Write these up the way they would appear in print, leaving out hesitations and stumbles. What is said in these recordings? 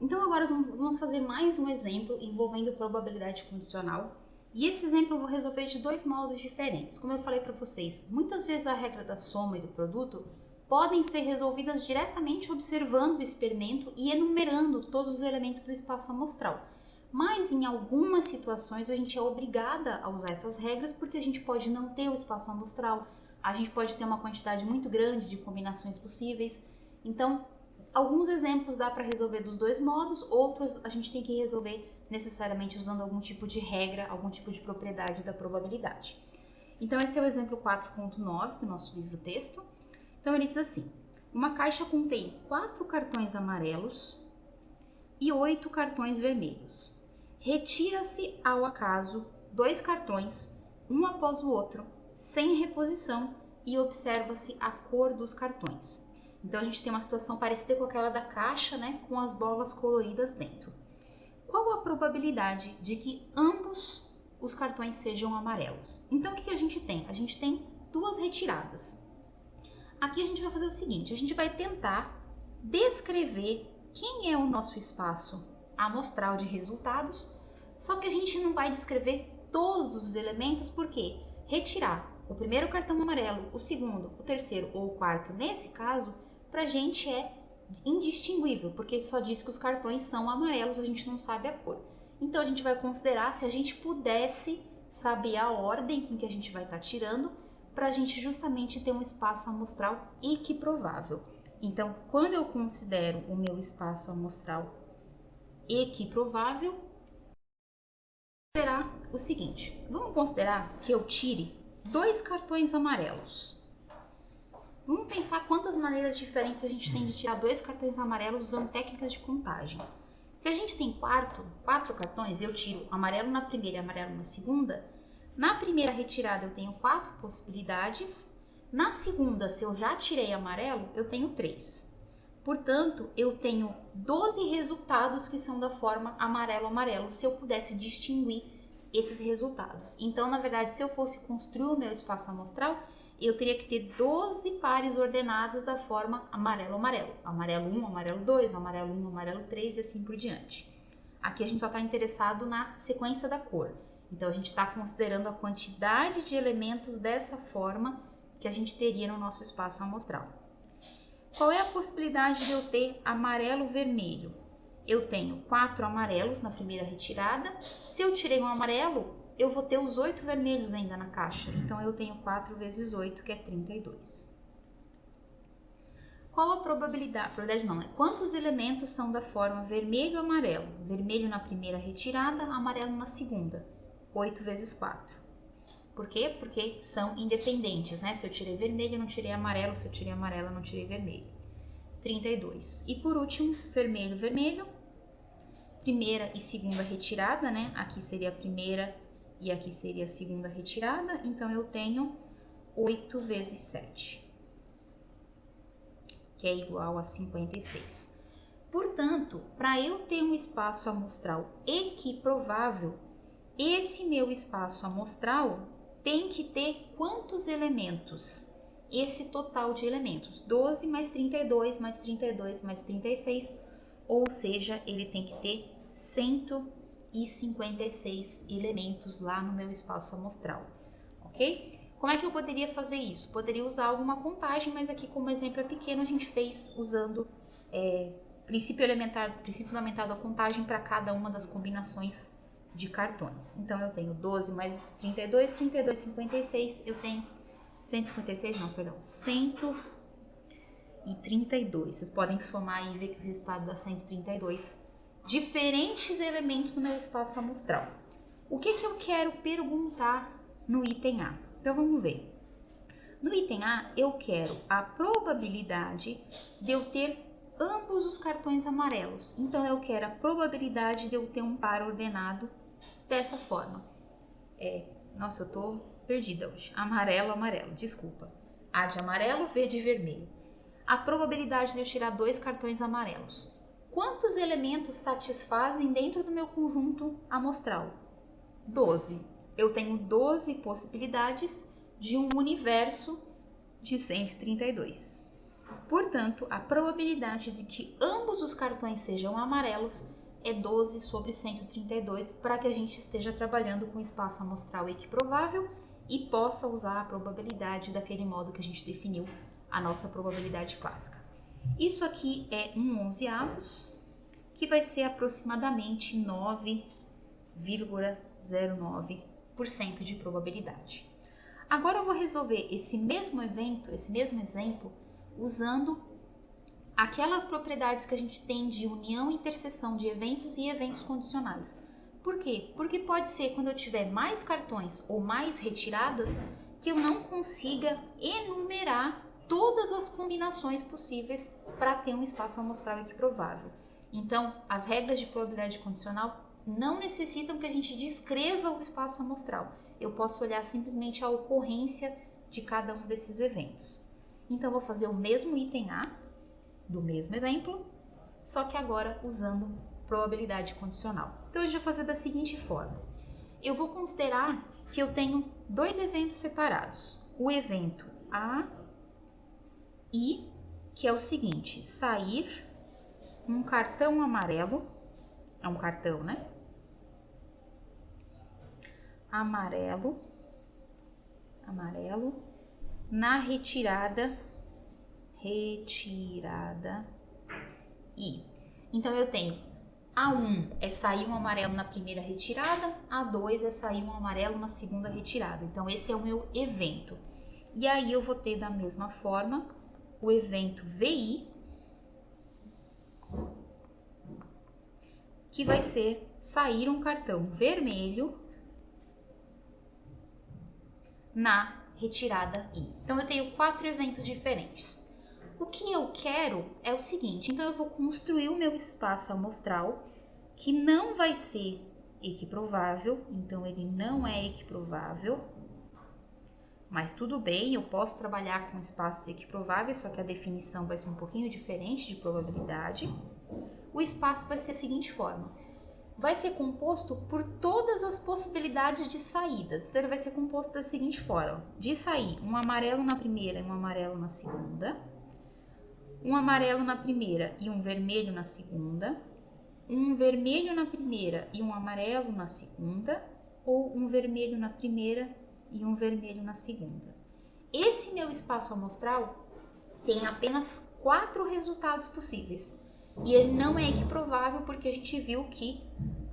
Então agora vamos fazer mais um exemplo envolvendo probabilidade condicional. E esse exemplo eu vou resolver de dois modos diferentes. Como eu falei para vocês, muitas vezes a regra da soma e do produto podem ser resolvidas diretamente observando o experimento e enumerando todos os elementos do espaço amostral. Mas em algumas situações a gente é obrigada a usar essas regras porque a gente pode não ter o espaço amostral, a gente pode ter uma quantidade muito grande de combinações possíveis. Então, alguns exemplos dá para resolver dos dois modos, outros a gente tem que resolver necessariamente usando algum tipo de regra, algum tipo de propriedade da probabilidade. Então, esse é o exemplo 4.9 do nosso livro-texto. Então, ele diz assim: uma caixa contém 4 cartões amarelos e 8 cartões vermelhos. Retira-se ao acaso 2 cartões, um após o outro, sem reposição, e observa-se a cor dos cartões. Então, a gente tem uma situação parecida com aquela da caixa, né, com as bolas coloridas dentro. Qual a probabilidade de que ambos os cartões sejam amarelos? Então, o que a gente tem? A gente tem duas retiradas. Aqui a gente vai fazer o seguinte, a gente vai tentar descrever quem é o nosso espaço amostral de resultados, só que a gente não vai descrever todos os elementos, porque retirar o primeiro cartão amarelo, o segundo, o terceiro ou o quarto, nesse caso, para a gente é indistinguível, porque só diz que os cartões são amarelos, a gente não sabe a cor. Então a gente vai considerar se a gente pudesse saber a ordem com que a gente vai estar tirando, para a gente justamente ter um espaço amostral equiprovável. Então, quando eu considero o meu espaço amostral equiprovável, será o seguinte: vamos considerar que eu tire 2 cartões amarelos. Vamos pensar quantas maneiras diferentes a gente tem de tirar 2 cartões amarelos usando técnicas de contagem. Se a gente tem 4 cartões, eu tiro amarelo na primeira e amarelo na segunda. Na primeira retirada eu tenho 4 possibilidades. Na segunda, se eu já tirei amarelo, eu tenho 3. Portanto, eu tenho 12 resultados que são da forma amarelo-amarelo, se eu pudesse distinguir esses resultados. Então, na verdade, se eu fosse construir o meu espaço amostral, eu teria que ter 12 pares ordenados da forma amarelo-amarelo. Amarelo 1, amarelo 2, amarelo 1, amarelo 3 e assim por diante. Aqui a gente só está interessado na sequência da cor. Então, a gente está considerando a quantidade de elementos dessa forma que a gente teria no nosso espaço amostral. Qual é a possibilidade de eu ter amarelo-vermelho? Eu tenho 4 amarelos na primeira retirada. Se eu tirei um amarelo, eu vou ter os 8 vermelhos ainda na caixa. Então, eu tenho 4 vezes 8, que é 32. Qual a probabilidade? Probabilidade não, né? Quantos elementos são da forma vermelho-amarelo? Vermelho na primeira retirada, amarelo na segunda. 8 vezes 4. Por quê? Porque são independentes, né? Se eu tirei vermelho, eu não tirei amarelo. Se eu tirei amarelo, eu não tirei vermelho. 32. E por último, vermelho, vermelho. Primeira e segunda retirada, né? Aqui seria a primeira e aqui seria a segunda retirada. Então, eu tenho 8 vezes 7, que é igual a 56. Portanto, para eu ter um espaço amostral equiprovável, esse meu espaço amostral tem que ter quantos elementos? Esse total de elementos, 12 mais 32 mais 32 mais 36, ou seja, ele tem que ter 156 elementos lá no meu espaço amostral, ok? Como é que eu poderia fazer isso? Poderia usar alguma contagem, mas aqui como exemplo é pequeno, a gente fez usando princípio fundamental da contagem para cada uma das combinações de cartões. Então, eu tenho 12 mais 32, 32, 56, eu tenho 152. Vocês podem somar e ver que o resultado dá 132 diferentes elementos no meu espaço amostral. O que eu quero perguntar no item A? Então, vamos ver. No item A, eu quero a probabilidade de eu ter ambos os cartões amarelos. Então, eu quero a probabilidade de eu ter um par ordenado dessa forma. Nossa, eu tô perdida hoje. Amarelo, amarelo, desculpa. A de amarelo, V de vermelho. A probabilidade de eu tirar 2 cartões amarelos. Quantos elementos satisfazem dentro do meu conjunto amostral? 12. Eu tenho 12 possibilidades de um universo de 132. Portanto, a probabilidade de que ambos os cartões sejam amarelos é 12 sobre 132 para que a gente esteja trabalhando com espaço amostral equiprovável e possa usar a probabilidade daquele modo que a gente definiu a nossa probabilidade clássica. Isso aqui é 1/11avos, que vai ser aproximadamente 9,09% de probabilidade. Agora eu vou resolver esse mesmo exemplo, usando aquelas propriedades que a gente tem de união e interseção de eventos e eventos condicionais. Por quê? Porque pode ser quando eu tiver mais cartões ou mais retiradas que eu não consiga enumerar todas as combinações possíveis para ter um espaço amostral equiprovável. Então, as regras de probabilidade condicional não necessitam que a gente descreva o espaço amostral. Eu posso olhar simplesmente a ocorrência de cada um desses eventos. Então, vou fazer o mesmo item A, do mesmo exemplo, só que agora usando probabilidade condicional. Então, a gente vai fazer da seguinte forma. Eu vou considerar que eu tenho dois eventos separados. O evento A e, que é o seguinte, sair um cartão amarelo, é um cartão, né? Amarelo, na retirada I. Então, eu tenho A1 é sair um amarelo na primeira retirada, A2 é sair um amarelo na segunda retirada. Então, esse é o meu evento. E aí, eu vou ter da mesma forma o evento VI, que vai ser sair um cartão vermelho na retirada I. Então, eu tenho 4 eventos diferentes. O que eu quero é o seguinte, então eu vou construir o meu espaço amostral, que não vai ser equiprovável, então ele não é equiprovável, mas tudo bem, eu posso trabalhar com espaços equiprováveis, só que a definição vai ser um pouquinho diferente de probabilidade. O espaço vai ser da seguinte forma, vai ser composto por todas as possibilidades de saídas. Então, ele vai ser composto da seguinte forma, de sair um amarelo na primeira e um amarelo na segunda, um amarelo na primeira e um vermelho na segunda, um vermelho na primeira e um amarelo na segunda, ou um vermelho na primeira e um vermelho na segunda. Esse meu espaço amostral tem apenas 4 resultados possíveis. E ele não é equiprovável porque a gente viu que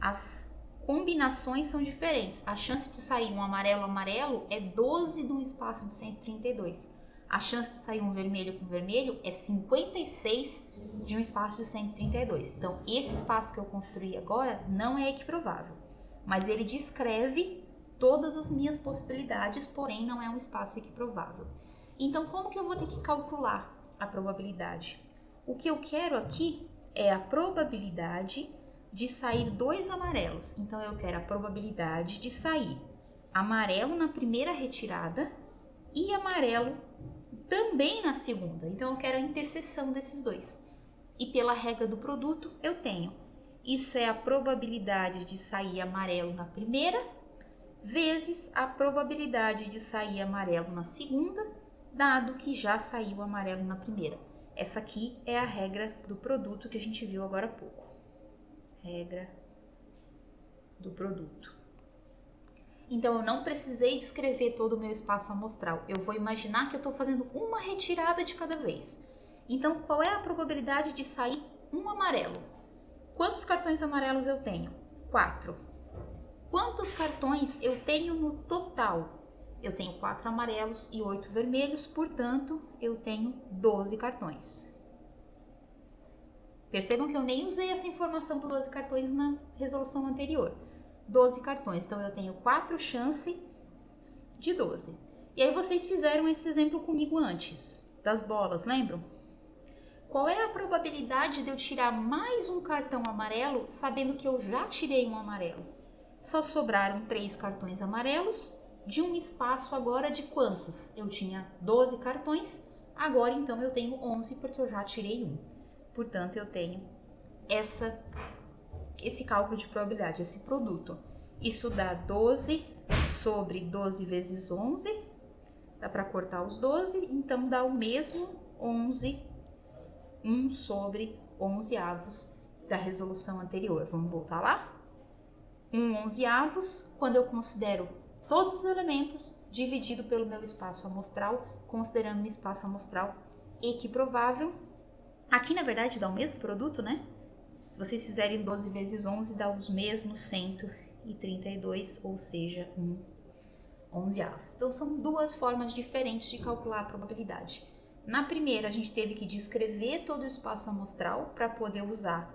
as combinações são diferentes. A chance de sair um amarelo é 12 de um espaço de 132. A chance de sair um vermelho com vermelho é 56 de um espaço de 132. Então, esse espaço que eu construí agora não é equiprovável, mas ele descreve todas as minhas possibilidades, porém não é um espaço equiprovável. Então, como que eu vou ter que calcular a probabilidade? O que eu quero aqui é a probabilidade de sair 2 amarelos. Então, eu quero a probabilidade de sair amarelo na primeira retirada e amarelo também na segunda. Então, eu quero a interseção desses dois. E pela regra do produto, eu tenho. Isso é a probabilidade de sair amarelo na primeira, vezes a probabilidade de sair amarelo na segunda, dado que já saiu amarelo na primeira. Essa aqui é a regra do produto que a gente viu agora há pouco. Regra do produto. Então, eu não precisei descrever todo o meu espaço amostral. Eu vou imaginar que eu estou fazendo uma retirada de cada vez. Então, qual é a probabilidade de sair um amarelo? Quantos cartões amarelos eu tenho? 4. Quantos cartões eu tenho no total? Eu tenho 4 amarelos e 8 vermelhos, portanto, eu tenho 12 cartões. Percebam que eu nem usei essa informação dos 12 cartões na resolução anterior. 12 cartões, então eu tenho 4 chances de 12. E aí vocês fizeram esse exemplo comigo antes, das bolas, lembram? Qual é a probabilidade de eu tirar mais um cartão amarelo, sabendo que eu já tirei um amarelo? Só sobraram 3 cartões amarelos, de um espaço agora de quantos? Eu tinha 12 cartões, agora então eu tenho 11 porque eu já tirei um. Portanto, eu tenho esse cálculo de probabilidade, esse produto. Isso dá 12 sobre 12 vezes 11, dá para cortar os 12, então dá o mesmo 11 1 sobre 11avos da resolução anterior. Vamos voltar lá? 1 11avos, quando eu considero todos os elementos dividido pelo meu espaço amostral, considerando um espaço amostral equiprovável. Aqui, na verdade, dá o mesmo produto, né? Se vocês fizerem 12 vezes 11, dá os mesmos 132, ou seja, 1 11avos. Então, são duas formas diferentes de calcular a probabilidade. Na primeira, a gente teve que descrever todo o espaço amostral para poder usar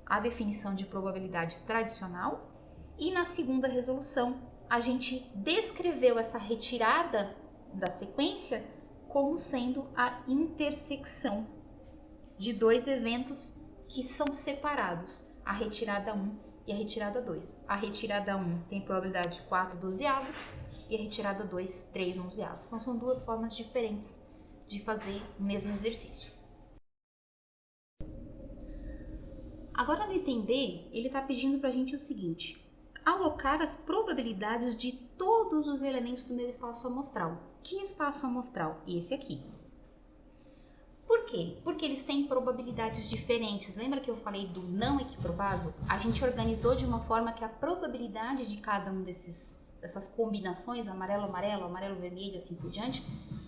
a definição de probabilidade tradicional. E na segunda resolução, a gente descreveu essa retirada da sequência como sendo a intersecção de dois eventos que são separados, a retirada 1 e a retirada 2. A retirada 1 tem probabilidade de 4 dozeavos e a retirada 2, 3 onzeavos. Então, são duas formas diferentes de fazer o mesmo exercício. Agora, no item B, ele está pedindo para a gente o seguinte: alocar as probabilidades de todos os elementos do meu espaço amostral. Que espaço amostral? Esse aqui. Por quê? Porque eles têm probabilidades diferentes. Lembra que eu falei do não equiprovável? A gente organizou de uma forma que a probabilidade de cada um dessas combinações, amarelo, amarelo, amarelo, vermelho, assim por diante,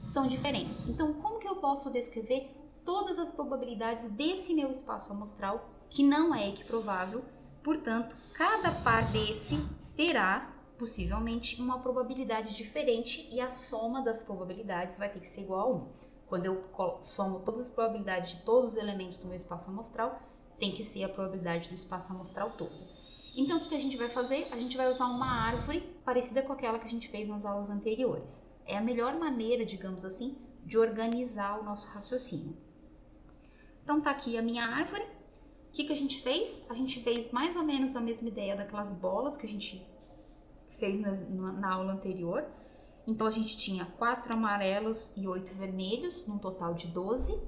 são diferentes. Então, como que eu posso descrever todas as probabilidades desse meu espaço amostral, que não é equiprovável? Portanto, cada par desse terá, possivelmente, uma probabilidade diferente e a soma das probabilidades vai ter que ser igual a 1. Quando eu somo todas as probabilidades de todos os elementos do meu espaço amostral, tem que ser a probabilidade do espaço amostral todo. Então, o que a gente vai fazer? A gente vai usar uma árvore parecida com aquela que a gente fez nas aulas anteriores. É a melhor maneira, digamos assim, de organizar o nosso raciocínio. Então, tá aqui a minha árvore. O que a gente fez? A gente fez mais ou menos a mesma ideia daquelas bolas que a gente fez na aula anterior. Então, a gente tinha 4 amarelos e 8 vermelhos, num total de 12.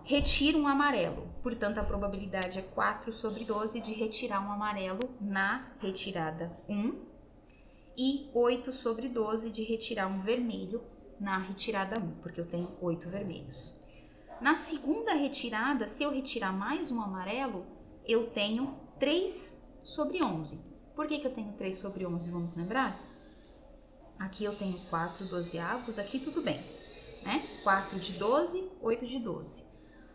Retira um amarelo, portanto, a probabilidade é 4 sobre 12 de retirar um amarelo na retirada 1. E 8 sobre 12 de retirar um vermelho na retirada 1, porque eu tenho 8 vermelhos. Na segunda retirada, se eu retirar mais um amarelo, eu tenho 3 sobre 11. Por que eu tenho 3 sobre 11? Vamos lembrar? Aqui eu tenho 4 dozeavos, aqui tudo bem, né? 4 de 12, 8 de 12.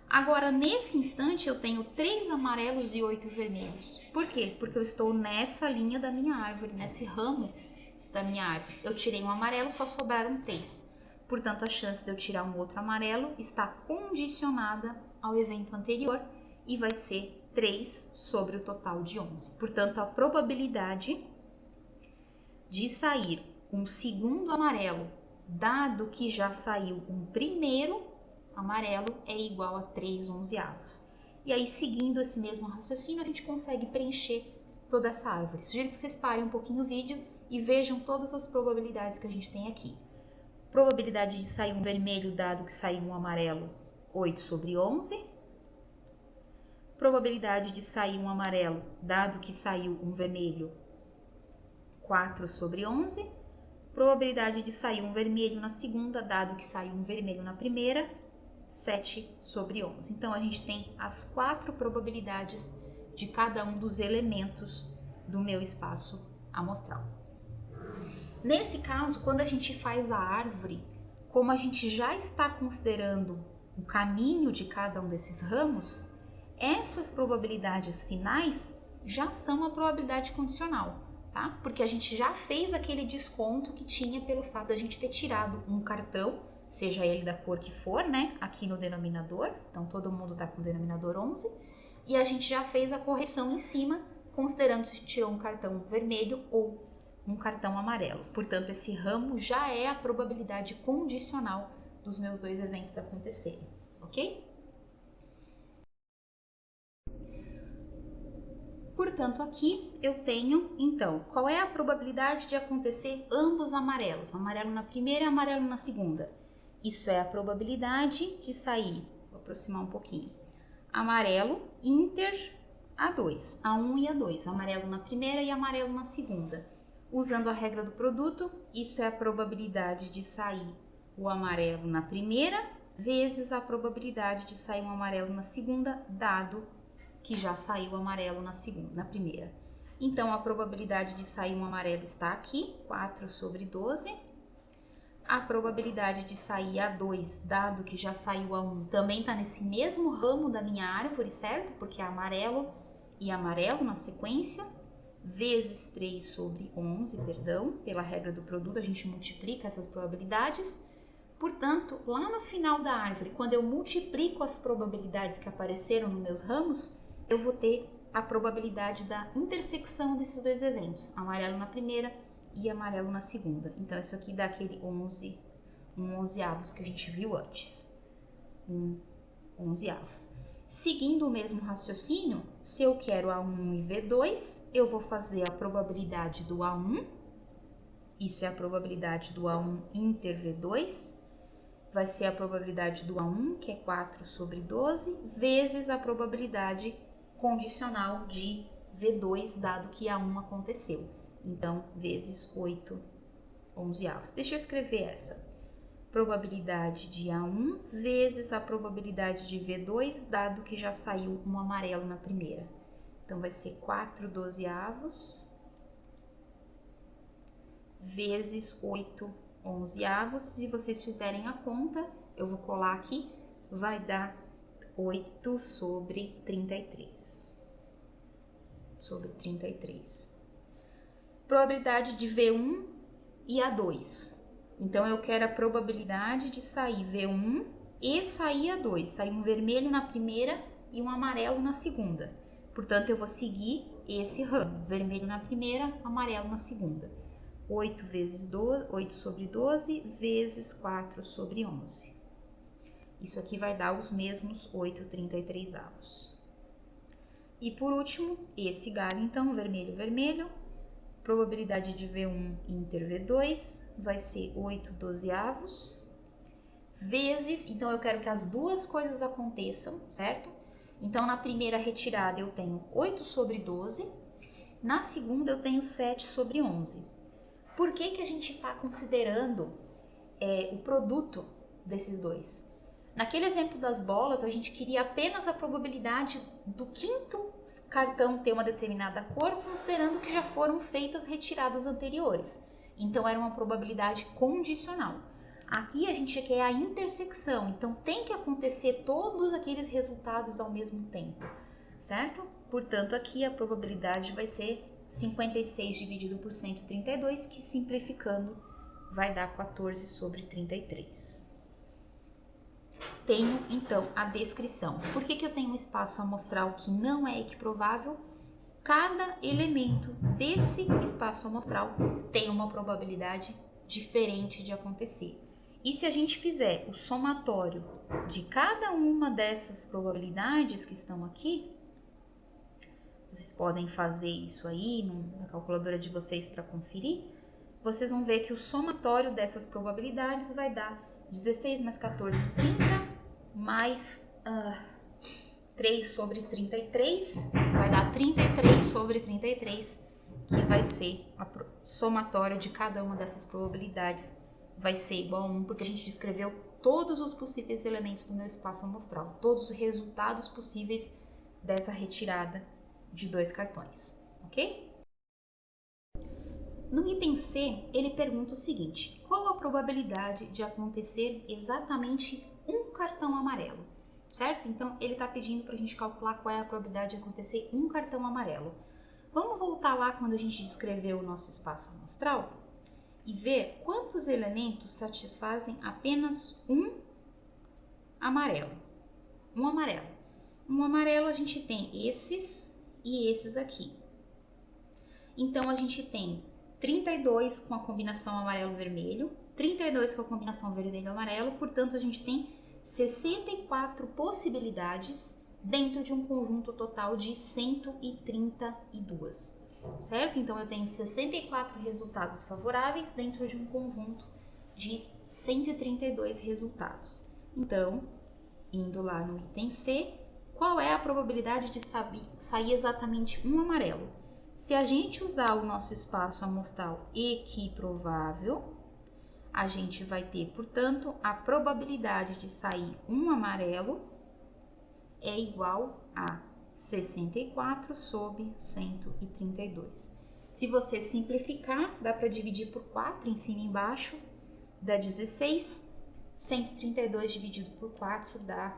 Agora, nesse instante, eu tenho 3 amarelos e 8 vermelhos. Por quê? Porque eu estou nessa linha da minha árvore, nesse ramo da minha árvore. Eu tirei um amarelo, só sobraram 3. Portanto, a chance de eu tirar um outro amarelo está condicionada ao evento anterior e vai ser 3 sobre o total de 11. Portanto, a probabilidade de sair um segundo amarelo, dado que já saiu um primeiro amarelo, é igual a 3 onzeavos. E aí, seguindo esse mesmo raciocínio, a gente consegue preencher toda essa árvore. Sugiro que vocês parem um pouquinho o vídeo e vejam todas as probabilidades que a gente tem aqui. Probabilidade de sair um vermelho, dado que saiu um amarelo, 8 sobre 11. Probabilidade de sair um amarelo, dado que saiu um vermelho, 4 sobre 11. Probabilidade de sair um vermelho na segunda, dado que saiu um vermelho na primeira, 7 sobre 11. Então, a gente tem as 4 probabilidades de cada um dos elementos do meu espaço amostral. Nesse caso, quando a gente faz a árvore, como a gente já está considerando o caminho de cada um desses ramos, essas probabilidades finais já são a probabilidade condicional, tá? Porque a gente já fez aquele desconto que tinha pelo fato de a gente ter tirado um cartão, seja ele da cor que for, né? Aqui no denominador, então todo mundo está com o denominador 11, e a gente já fez a correção em cima, considerando se a gente tirou um cartão vermelho ou um cartão amarelo. Portanto, esse ramo já é a probabilidade condicional dos meus dois eventos acontecerem, ok? Portanto, aqui eu tenho, então, qual é a probabilidade de acontecer ambos amarelos, amarelo na primeira e amarelo na segunda? Isso é a probabilidade de sair, vou aproximar um pouquinho, amarelo inter A2, A1 e A2, amarelo na primeira e amarelo na segunda. Usando a regra do produto, isso é a probabilidade de sair o amarelo na primeira vezes a probabilidade de sair um amarelo na segunda, dado que já saiu o amarelo na primeira. Então, a probabilidade de sair um amarelo está aqui, 4 sobre 12. A probabilidade de sair A2, dado que já saiu A1, também está nesse mesmo ramo da minha árvore, certo? Porque é amarelo e amarelo na sequência, vezes 3 sobre 11, perdão, pela regra do produto, a gente multiplica essas probabilidades. Portanto, lá no final da árvore, quando eu multiplico as probabilidades que apareceram nos meus ramos, eu vou ter a probabilidade da intersecção desses dois eventos, amarelo na primeira e amarelo na segunda. Então, isso aqui dá aquele 11 avos que a gente viu antes. 11 avos. Seguindo o mesmo raciocínio, se eu quero A1 e V2, eu vou fazer a probabilidade do A1. Isso é a probabilidade do A1 inter V2. Vai ser a probabilidade do A1, que é 4 sobre 12, vezes a probabilidade condicional de V2, dado que A1 aconteceu. Então, vezes 8 11avos. Deixa eu escrever essa. Probabilidade de A1 vezes a probabilidade de V2, dado que já saiu um amarelo na primeira. Então, vai ser 4 12avos vezes 8 11avos. Se vocês fizerem a conta, eu vou colar aqui, vai dar 8 sobre 33. Sobre 33. Probabilidade de V1 e A2. Então, eu quero a probabilidade de sair V1 e sair A2. Sair um vermelho na primeira e um amarelo na segunda. Portanto, eu vou seguir esse ramo. Vermelho na primeira, amarelo na segunda. 8 vezes 12, 8 sobre 12 vezes 4 sobre 11. Isso aqui vai dar os mesmos 8,33 avos. E por último, esse galho, então, vermelho, vermelho. Probabilidade de V1 inter V2 vai ser 8 12avos vezes, então eu quero que as duas coisas aconteçam, certo? Então, na primeira retirada eu tenho 8 sobre 12, na segunda eu tenho 7 sobre 11. Por que a gente está considerando o produto desses dois? Naquele exemplo das bolas, a gente queria apenas a probabilidade do quinto cartão ter uma determinada cor, considerando que já foram feitas retiradas anteriores. Então, era uma probabilidade condicional. Aqui a gente quer a intersecção, então tem que acontecer todos aqueles resultados ao mesmo tempo, certo? Portanto, aqui a probabilidade vai ser 56 dividido por 132, que simplificando vai dar 14 sobre 33. Tenho, então, a descrição. Por que eu tenho um espaço amostral que não é equiprovável? Cada elemento desse espaço amostral tem uma probabilidade diferente de acontecer. E se a gente fizer o somatório de cada uma dessas probabilidades que estão aqui, vocês podem fazer isso aí na calculadora de vocês para conferir, vocês vão ver que o somatório dessas probabilidades vai dar 16 mais 14, 30, mais 3 sobre 33, vai dar 33 sobre 33, que vai ser o somatório de cada uma dessas probabilidades, vai ser igual a 1, porque a gente descreveu todos os possíveis elementos do meu espaço amostral, todos os resultados possíveis dessa retirada de 2 cartões, ok? No item C, ele pergunta o seguinte: qual a probabilidade de acontecer exatamente um cartão amarelo? Certo? Então, ele está pedindo para a gente calcular qual é a probabilidade de acontecer um cartão amarelo. Vamos voltar lá quando a gente descreveu o nosso espaço amostral e ver quantos elementos satisfazem apenas um amarelo. Um amarelo. Um amarelo a gente tem esses e esses aqui. Então, a gente tem 32 com a combinação amarelo-vermelho, 32 com a combinação vermelho-amarelo, portanto, a gente tem 64 possibilidades dentro de um conjunto total de 132, certo? Então, eu tenho 64 resultados favoráveis dentro de um conjunto de 132 resultados. Então, indo lá no item C, qual é a probabilidade de sair exatamente um amarelo? Se a gente usar o nosso espaço amostral equiprovável, a gente vai ter, portanto, a probabilidade de sair um amarelo é igual a 64 sobre 132. Se você simplificar, dá para dividir por 4 em cima e embaixo, dá 16. 132 dividido por 4 dá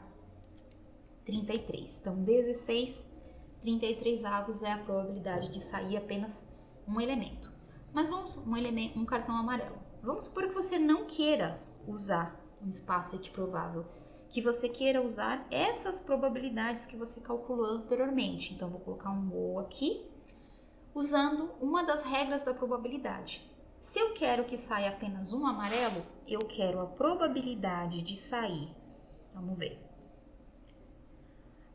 33. Então, 16 33avos é a probabilidade de sair apenas um elemento. Mas vamos um cartão amarelo. Vamos supor que você não queira usar um espaço equiprovável, que você queira usar essas probabilidades que você calculou anteriormente. Então, vou colocar um ou aqui, usando uma das regras da probabilidade. Se eu quero que saia apenas um amarelo, eu quero a probabilidade de sair, vamos ver,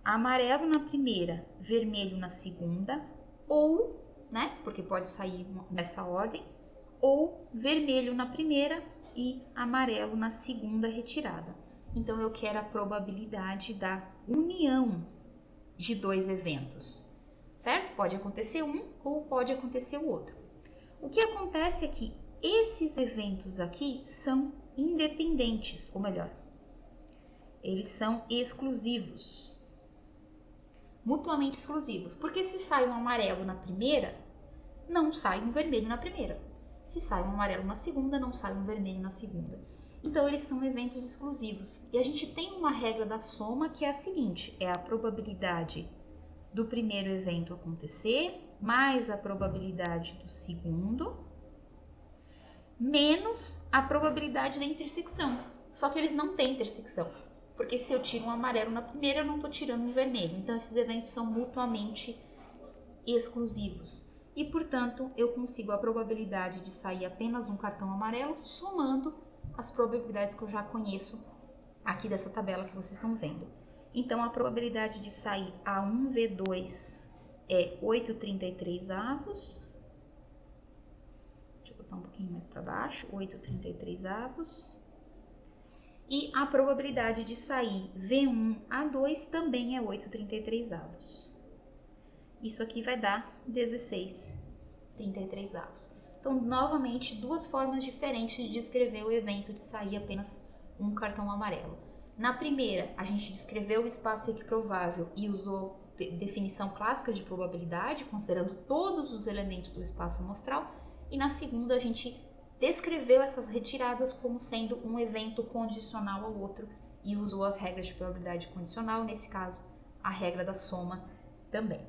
amarelo na primeira, vermelho na segunda, ou, né, porque pode sair nessa ordem, ou vermelho na primeira e amarelo na segunda retirada. Então, eu quero a probabilidade da união de dois eventos, certo? Pode acontecer um ou pode acontecer o outro. O que acontece é que esses eventos aqui são independentes, ou melhor, eles são exclusivos, mutuamente exclusivos, porque se sai um amarelo na primeira, não sai um vermelho na primeira. Se sai um amarelo na segunda, não sai um vermelho na segunda. Então, eles são eventos exclusivos. E a gente tem uma regra da soma que é a seguinte, é a probabilidade do primeiro evento acontecer, mais a probabilidade do segundo, menos a probabilidade da intersecção. Só que eles não têm intersecção, porque se eu tiro um amarelo na primeira, eu não estou tirando um vermelho. Então, esses eventos são mutuamente exclusivos. E, portanto, eu consigo a probabilidade de sair apenas um cartão amarelo, somando as probabilidades que eu já conheço aqui dessa tabela que vocês estão vendo. Então, a probabilidade de sair A1V2 é 8/33avos. Deixa eu botar um pouquinho mais para baixo, 8/33avos. E a probabilidade de sair V1A2 também é 8/33avos. Isso aqui vai dar 16/33avos. Então, novamente, duas formas diferentes de descrever o evento de sair apenas um cartão amarelo. Na primeira, a gente descreveu o espaço equiprovável e usou definição clássica de probabilidade, considerando todos os elementos do espaço amostral. E na segunda, a gente descreveu essas retiradas como sendo um evento condicional ao outro e usou as regras de probabilidade condicional, nesse caso, a regra da soma também.